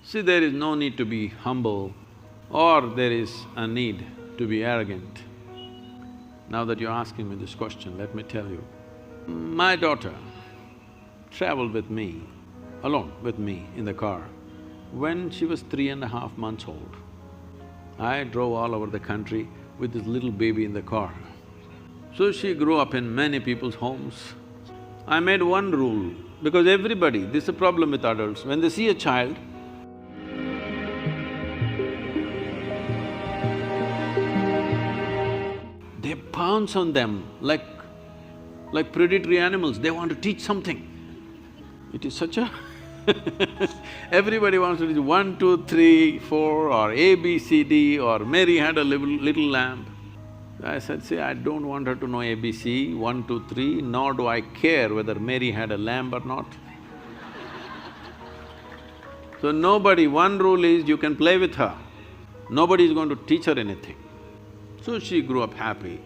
See, there is no need to be humble or there is a need to be arrogant. Now that you're asking me this question, let me tell you. My daughter traveled with me, alone with me in the car, when she was 3.5 months old. I drove all over the country with this little baby in the car. So she grew up in many people's homes. I made one rule, because everybody, this is a problem with adults, when they see a child, they pounce on them like predatory animals, they want to teach something. It is such a everybody wants to teach 1, 2, 3, 4 or A, B, C, D or Mary had a little lamb. I said, see, I don't want her to know ABC, 1, 2, 3, nor do I care whether Mary had a lamb or not. So nobody… one rule is you can play with her, nobody is going to teach her anything. So she grew up happy.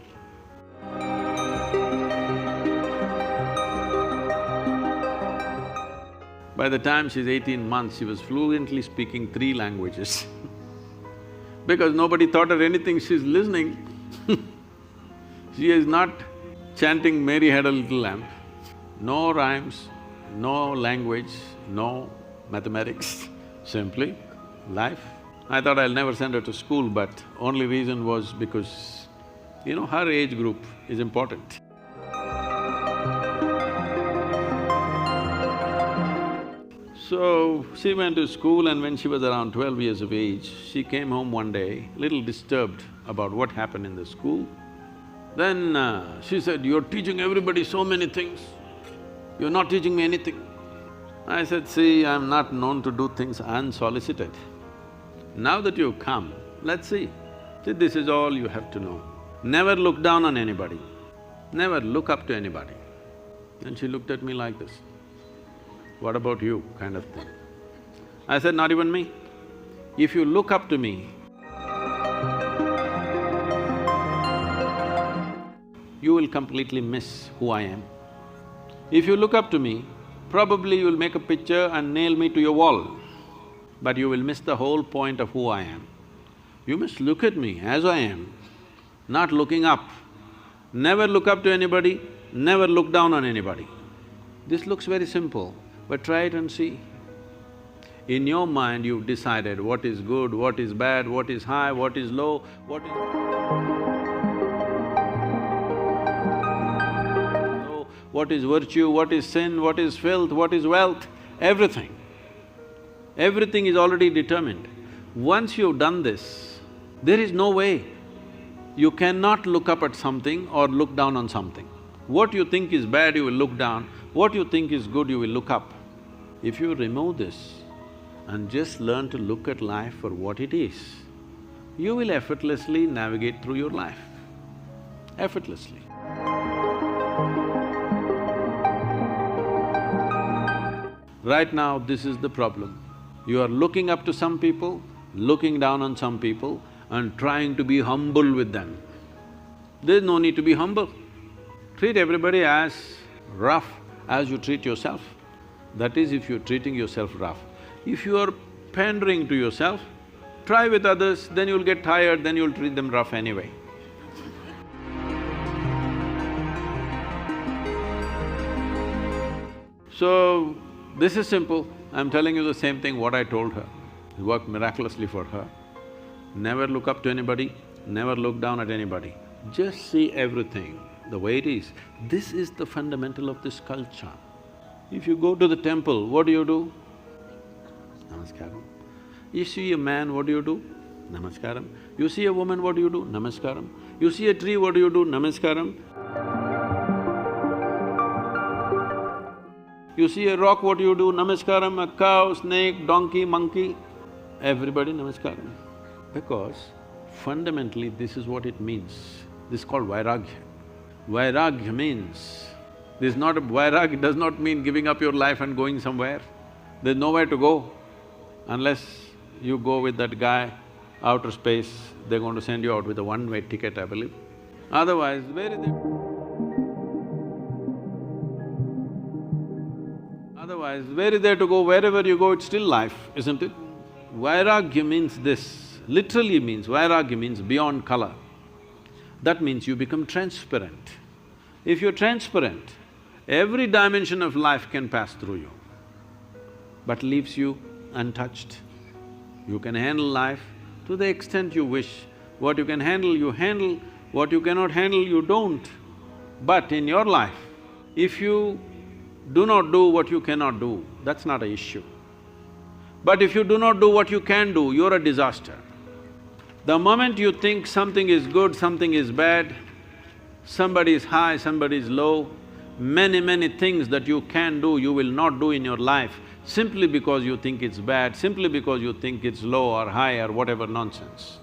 By the time she's 18 months, she was fluently speaking 3 languages because nobody taught her anything, she's listening. She is not chanting, Mary had a little lamb. No rhymes, no language, no mathematics, simply life. I thought I'll never send her to school, but only reason was because, her age group is important. So, she went to school and when she was around 12 years of age, she came home one day, little disturbed about what happened in the school. Then she said, you're teaching everybody so many things, you're not teaching me anything. I said, see, I'm not known to do things unsolicited. Now that you've come, let's see. See, this is all you have to know. Never look down on anybody, never look up to anybody. And she looked at me like this. What about you, kind of thing. I said, not even me. If you look up to me, you will completely miss who I am. If you look up to me, probably you'll make a picture and nail me to your wall, but you will miss the whole point of who I am. You must look at me as I am, not looking up. Never look up to anybody, never look down on anybody. This looks very simple, but try it and see. In your mind, you've decided what is good, what is bad, what is high, what is low, what is… what is virtue, what is sin, what is filth, what is wealth, everything. Everything is already determined. Once you've done this, there is no way. You cannot look up at something or look down on something. What you think is bad, you will look down. What you think is good, you will look up. If you remove this and just learn to look at life for what it is, you will effortlessly navigate through your life, effortlessly. Right now, this is the problem. You are looking up to some people, looking down on some people and trying to be humble with them. There's no need to be humble. Treat everybody as rough as you treat yourself. That is, if you're treating yourself rough. If you are pandering to yourself, try with others, then you'll get tired, then you'll treat them rough anyway. So, this is simple. I'm telling you the same thing what I told her. It worked miraculously for her. Never look up to anybody, never look down at anybody. Just see everything the way it is. This is the fundamental of this culture. If you go to the temple, what do? Namaskaram. You see a man, what do? Namaskaram. You see a woman, what do? Namaskaram. You see a tree, what do? Namaskaram. You see a rock, what do? Namaskaram. A cow, snake, donkey, monkey, everybody namaskaram. Because fundamentally this is what it means. This is called vairagya. Vairagya means… Vairagya does not mean giving up your life and going somewhere. There's nowhere to go unless you go with that guy, outer space, they're going to send you out with a one-way ticket, I believe. Otherwise, where is it? Otherwise, where is there to go? Wherever you go, it's still life, isn't it? Vairagya means this, literally means, vairagya means beyond color. That means you become transparent. If you're transparent, every dimension of life can pass through you, but leaves you untouched. You can handle life to the extent you wish. What you can handle, you handle. What you cannot handle, you don't. But in your life, if you do not do what you cannot do, that's not an issue. But if you do not do what you can do, you're a disaster. The moment you think something is good, something is bad, somebody is high, somebody is low, many things that you can do, you will not do in your life simply because you think it's bad, simply because you think it's low or high or whatever nonsense.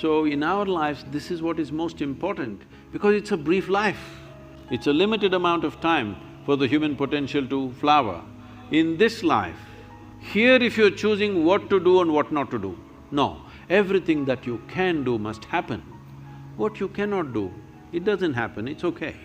So in our lives, this is what is most important because it's a brief life. It's a limited amount of time for the human potential to flower. In this life, here if you're choosing what to do and what not to do, no, everything that you can do must happen. What you cannot do, it doesn't happen, it's okay.